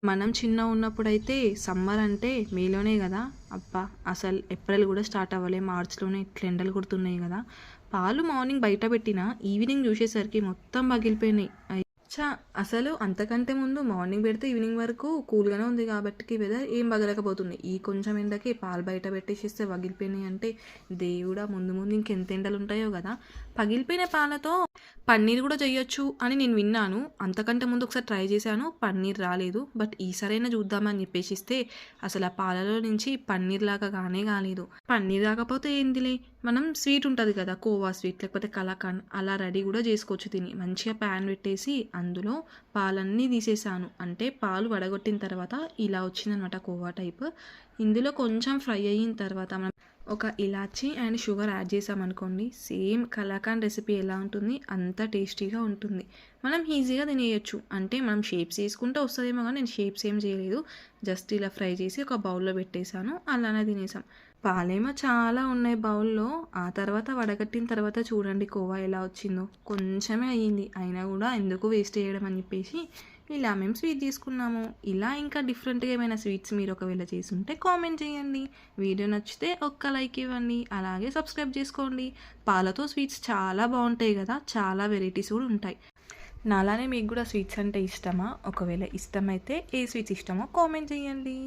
మనం చిన్నగా ఉన్నప్పుడైతే సమ్మర్ అంటే మేలోనే కదా. అబ్బా! అసలు ఏప్రిల్ కూడా స్టార్ట్ అవ్వలే, మార్చ్‌లోనే ఇట్లా ఎండలు కొడుతున్నాయి కదా. పాలు మార్నింగ్ బయట పెట్టినా ఈవినింగ్ చూసేసరికి మొత్తం పగిలిపోయినాయి. ఛ! అసలు అంతకంటే ముందు మార్నింగ్ పెడితే ఈవినింగ్ వరకు కూల్‌గానే ఉంది కాబట్టికి వెదర్ ఏం పగలకపోతుంది. ఈ కొంచెం ఎండకి పాలు బయట పెట్టేసిస్తే పగిలిపోయినాయి అంటే దేవుడా! ముందు ముందు ఇంకెంత ఎండలుంటాయో కదా. పగిలిపోయిన పాలతో పన్నీర్ కూడా చేయొచ్చు అని నేను విన్నాను. అంతకంటే ముందు ఒకసారి ట్రై చేశాను. పన్నీర్ రాలేదు. బట్ ఈసారైనా చూద్దామని చెప్పేసిస్తే అసలు ఆ పాలలో నుంచి పన్నీర్ లాగా కానే కాలేదు. పన్నీర్ రాకపోతే ఏందిలే, మనం స్వీట్ ఉంటుంది కదా, కోవా స్వీట్ లేకపోతే కలాకండ్, అలా రెడీ కూడా చేసుకోవచ్చు తిని. మంచిగా ప్యాన్ పెట్టేసి అందులో పాలన్నీ తీసేసాను. అంటే పాలు వడగొట్టిన తర్వాత ఇలా వచ్చిందనమాట కోవా టైప్. ఇందులో కొంచెం ఫ్రై అయిన తర్వాత మనం ఒక ఇలాచీ అండ్ షుగర్ యాడ్ చేసామనుకోండి, సేమ్ కలాకండ్ రెసిపీ ఎలా ఉంటుంది అంత టేస్టీగా ఉంటుంది. మనం ఈజీగా తినేయచ్చు. అంటే మనం షేప్స్ వేసుకుంటే వస్తుందేమో కానీ నేను షేప్స్ ఏం చేయలేదు. జస్ట్ ఇలా ఫ్రై చేసి ఒక బౌల్లో పెట్టేశాను, అలానే తినేసాం. పాలేమో చాలా ఉన్నాయి బౌల్లో. ఆ తర్వాత వడగట్టిన తర్వాత చూడండి కోవా ఎలా వచ్చిందో. కొంచెమే అయ్యింది, అయినా కూడా ఎందుకు వేస్ట్ చేయడం అని చెప్పేసి ఇలా మేము స్వీట్ తీసుకున్నాము. ఇలా ఇంకా డిఫరెంట్గా ఏమైనా స్వీట్స్ మీరు ఒకవేళ చేసుంటే కామెంట్ చేయండి. వీడియో నచ్చితే ఒక్క లైక్ ఇవ్వండి, అలాగే సబ్స్క్రైబ్ చేసుకోండి. పాలతో స్వీట్స్ చాలా బాగుంటాయి కదా, చాలా వెరైటీస్ కూడా ఉంటాయి. నాలానే మీకు కూడా స్వీట్స్ అంటే ఇష్టమా? ఒకవేళ ఇష్టమైతే ఏ స్వీట్స్ ఇష్టమో కామెంట్ చేయండి.